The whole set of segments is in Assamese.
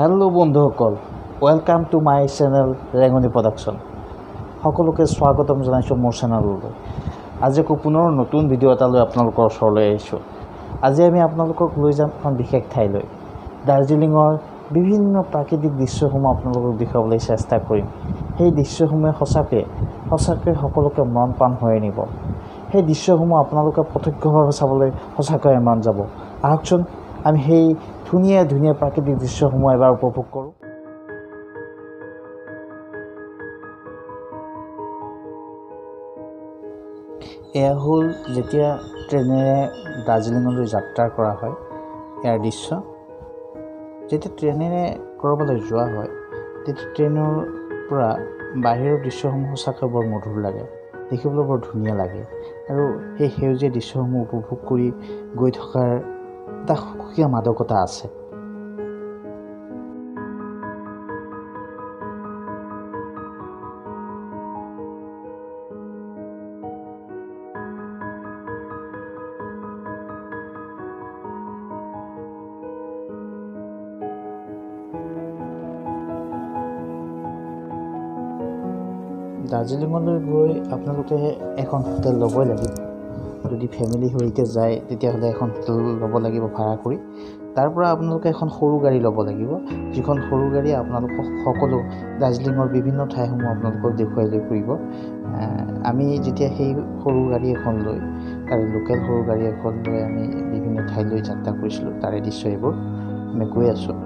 হেল্ল' বন্ধুসকল, welcome to my channel Rengoni production. সকলোকে স্বাগতম জনাইছোঁ মোৰ চেনেললৈ। আজি আকৌ পুনৰ নতুন ভিডিঅ' এটা লৈ আপোনালোকৰ ওচৰলৈ আহিছোঁ। আজি আমি আপোনালোকক লৈ যাম এখন বিশেষ ঠাইলৈ। দাৰ্জিলিঙৰ বিভিন্ন প্ৰাকৃতিক দৃশ্যসমূহ আপোনালোকক দেখুৱাবলৈ চেষ্টা কৰিম। সেই দৃশ্যসমূহে সঁচাকৈ সকলোকে মন প্ৰাণ হৰাই নিব। সেই দৃশ্যসমূহ আপোনালোকে প্ৰত্যক্ষভাৱে চাবলৈ সঁচাকৈয়ে মন যাব। আহকচোন আমি সেই ধুনীয়া ধুনীয়া প্ৰাকৃতিক দৃশ্যসমূহ এবাৰ উপভোগ কৰোঁ। এয়া হ'ল যেতিয়া ট্ৰেইনেৰে দাৰ্জিলিঙলৈ যাত্ৰা কৰা হয় ইয়াৰ দৃশ্য। যেতিয়া ট্ৰেইনেৰে ক'ৰবালৈ যোৱা হয় তেতিয়া ট্ৰেইনৰ পৰা বাহিৰৰ দৃশ্যসমূহ সঁচাকৈ বৰ মধুৰ লাগে, দেখিবলৈ বৰ ধুনীয়া লাগে। আৰু সেই সেউজীয়া দৃশ্যসমূহ উপভোগ কৰি গৈ থকাৰ এটা সুকীয়া মাদকতা আছে। দাৰ্জিলিঙলৈ গৈ আপোনালোকে এখন হোটেল ল'বই লাগিব। যদি ফেমিলি সৈতে যায় তেতিয়াহ'লে এখন হোটেল ল'ব লাগিব ভাড়া কৰি। তাৰ পৰা আপোনালোকে এখন সৰু গাড়ী ল'ব লাগিব, যিখন সৰু গাড়ী আপোনালোকক সকলো দাৰ্জিলিঙৰ বিভিন্ন ঠাইসমূহ আপোনালোকক দেখুৱাই লৈ ফুৰিব। আমি যেতিয়া সেই সৰু গাড়ী এখন লৈ তাৰে লোকেল সৰু গাড়ী এখন লৈ আমি বিভিন্ন ঠাইলৈ যাত্ৰা কৰিছিলোঁ, তাৰে দৃশ্য এইবোৰ আমি গৈ আছোঁ।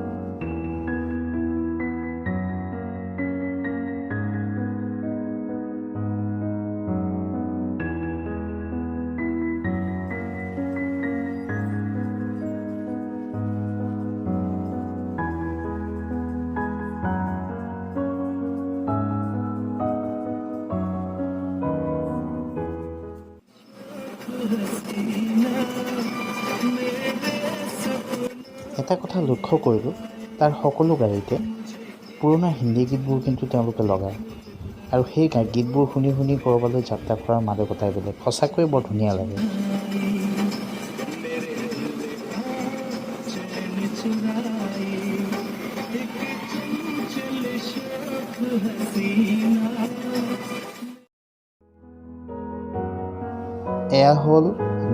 এটা কথা লক্ষ্য কৰিলোঁ, তাৰ সকলো গাড়ীতে পুৰণা হিন্দী গীতবোৰ কিন্তু তেওঁলোকে লগায়। আৰু সেই গীতবোৰ শুনি শুনি ক'ৰবালৈ যাত্ৰা কৰাৰ মাদকতাই বেলেগ, সঁচাকৈয়ে বৰ ধুনীয়া লাগে। এয়া হ'ল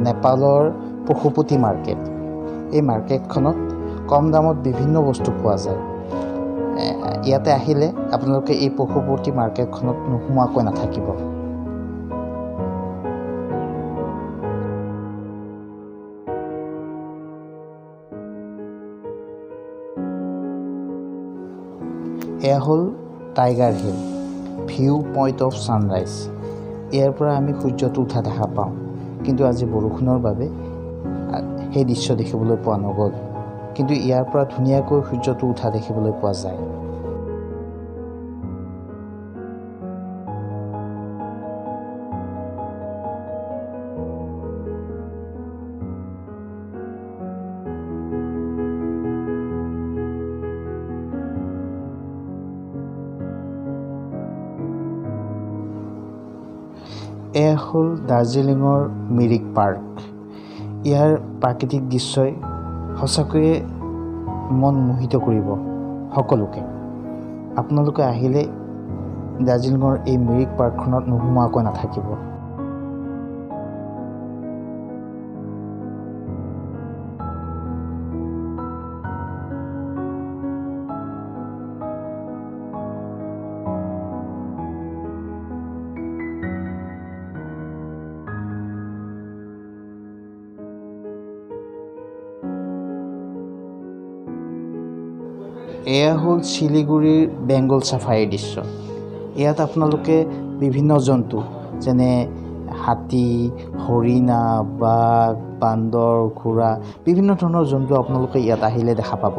নেপালৰ পশুপতি মাৰ্কেট। এই মাৰ্কেটখনত কম দামত বিভিন্ন বস্তু পোৱা যায়। ইয়াতে আহিলে আপোনালোকে এই পশুপতি মাৰ্কেটখনত নোসোমোৱাকৈ নাথাকিব। এয়া হ'ল tiger hill view point of sunrise. ইয়াৰ পৰা আমি সূৰ্যটো উঠা দেখা পাওঁ, কিন্তু আজি বৰষুণৰ বাবে সেই দৃশ্য দেখিবলৈ পোৱা নগ'ল। কিন্তু ইয়াৰ পৰা ধুনীয়াকৈ সূৰ্যটো উঠা দেখিবলৈ পোৱা যায়। এয়া হ'ল দাৰ্জিলিঙৰ মিৰিক পাৰ্ক। ইয়াৰ প্ৰাকৃতিক দৃশ্যই সঁচাকৈয়ে মন মোহিত কৰিব সকলোকে। আপোনালোকে আহিলে দাৰ্জিলিঙৰ এই মিৰিক পাৰ্কখনত নোসোমোৱাকৈ নাথাকিব। এয়া হ'ল শিলিগুৰিৰ বেংগল চাফাৰীৰ দৃশ্য। ইয়াত আপোনালোকে বিভিন্ন জন্তু যেনে হাতী, হৰিণা, বাঘ, বান্দৰ, ঘোঁৰা, বিভিন্ন ধৰণৰ জন্তু আপোনালোকে ইয়াত আহিলে দেখা পাব।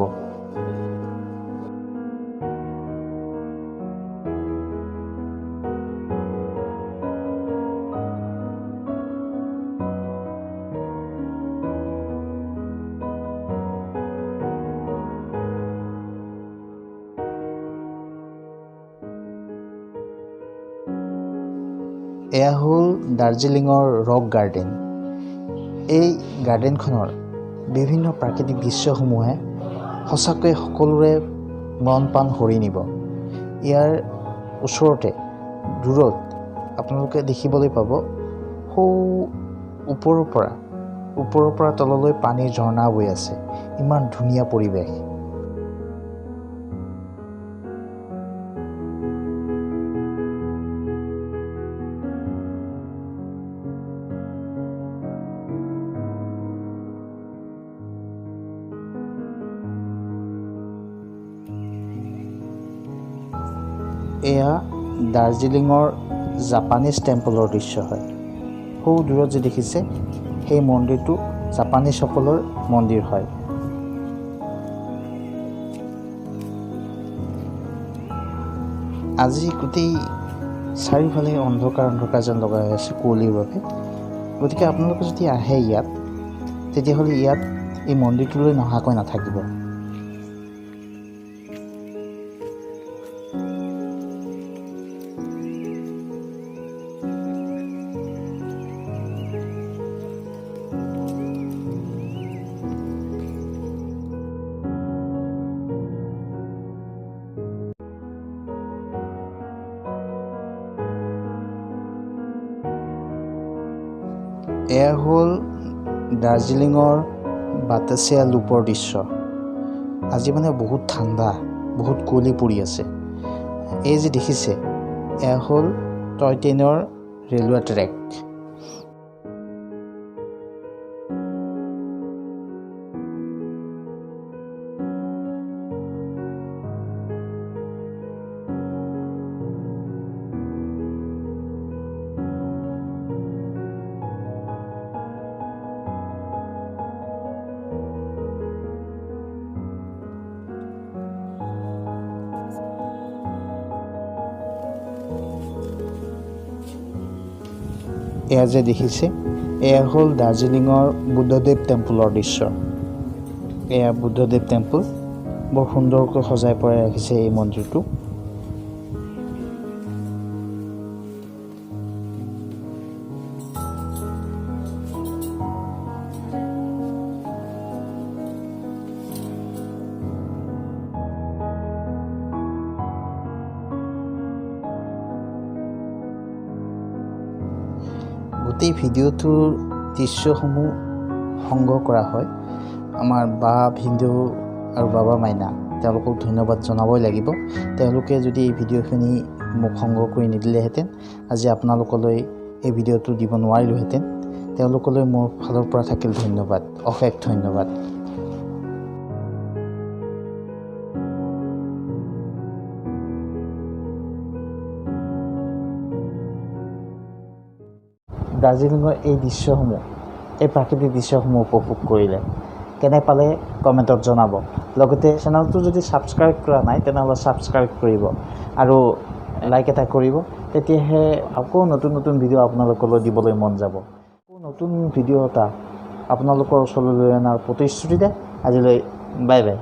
এয়া হ'ল দাৰ্জিলিঙৰ ৰক গাৰ্ডেন। এই গাৰ্ডেনখনৰ বিভিন্ন প্ৰাকৃতিক দৃশ্যসমূহে সঁচাকৈ সকলোৰে মন প্ৰাণ হৰি নিব। ইয়াৰ ওচৰতে দূৰত আপোনালোকে দেখিবলৈ পাব সৌ ওপৰৰ পৰা তললৈ পানীৰ ঝৰ্ণা বৈ আছে। ইমান ধুনীয়া পৰিৱেশ। এয়া দাৰ্জিলিঙৰ জাপানীজ টেম্পলৰ দৃশ্য হয়। সৌ দূৰত যে দেখিছে সেই মন্দিৰটো জাপানীজসকলৰ মন্দিৰ হয়। আজি গোটেই চাৰিওফালে অন্ধকাৰ যেন লগা হৈ আছে কুঁৱলীৰ বাবে। গতিকে আপোনালোকে যদি আহে ইয়াত, তেতিয়াহ'লে ইয়াত এই মন্দিৰটোলৈ নহাকৈ নাথাকিব। এয়া হ'ল দাৰ্জিলিঙৰ বাটাচিয়া লুপৰ দৃশ্য। আজি মানে বহুত ঠাণ্ডা, বহুত কুঁৱলী পৰি আছে। এই যে দেখিছে এয়া হ'ল টয় ট্ৰেইনৰ ৰেলৱে ট্ৰেক। এয়া যে দেখিছে এয়া হ'ল দাৰ্জিলিঙৰ বুদ্ধদেৱ টেম্পলৰ দৃশ্য। এয়া বুদ্ধদেৱ টেম্পল। বৰ সুন্দৰকৈ সজাই পৰাই ৰাখিছে এই মন্দিৰটো। গোটেই ভিডিঅ'টোৰ দৃশ্যসমূহ সংগ্ৰহ কৰা হয় আমাৰ বা ভিনদেউ আৰু বাবা মাইনা। তেওঁলোকক ধন্যবাদ জনাবই লাগিব। তেওঁলোকে যদি এই ভিডিঅ'খিনি মোক সংগ্ৰহ কৰি নিদিলেহেঁতেন, আজি আপোনালোকলৈ এই ভিডিঅ'টো দিব নোৱাৰিলোহেঁতেন। তেওঁলোকলৈ মোৰ ফালৰ পৰা থাকিল ধন্যবাদ, অশেষ ধন্যবাদ। দাৰ্জিলিঙৰ এই দৃশ্যসমূহ, এই প্ৰাকৃতিক দৃশ্যসমূহ উপভোগ কৰিলে কেনে পালে কমেণ্টত জনাব। লগতে চেনেলটো যদি ছাবস্ক্ৰাইব কৰা নাই তেনেহ'লে ছাবস্ক্ৰাইব কৰিব আৰু লাইক এটা কৰিব। তেতিয়াহে আকৌ নতুন ভিডিঅ' আপোনালোকলৈ দিবলৈ মন যাব। আকৌ নতুন ভিডিঅ' এটা আপোনালোকৰ ওচৰলৈ লৈ অনাৰ প্ৰতিশ্ৰুতিৰে আজিলৈ বাই বাই।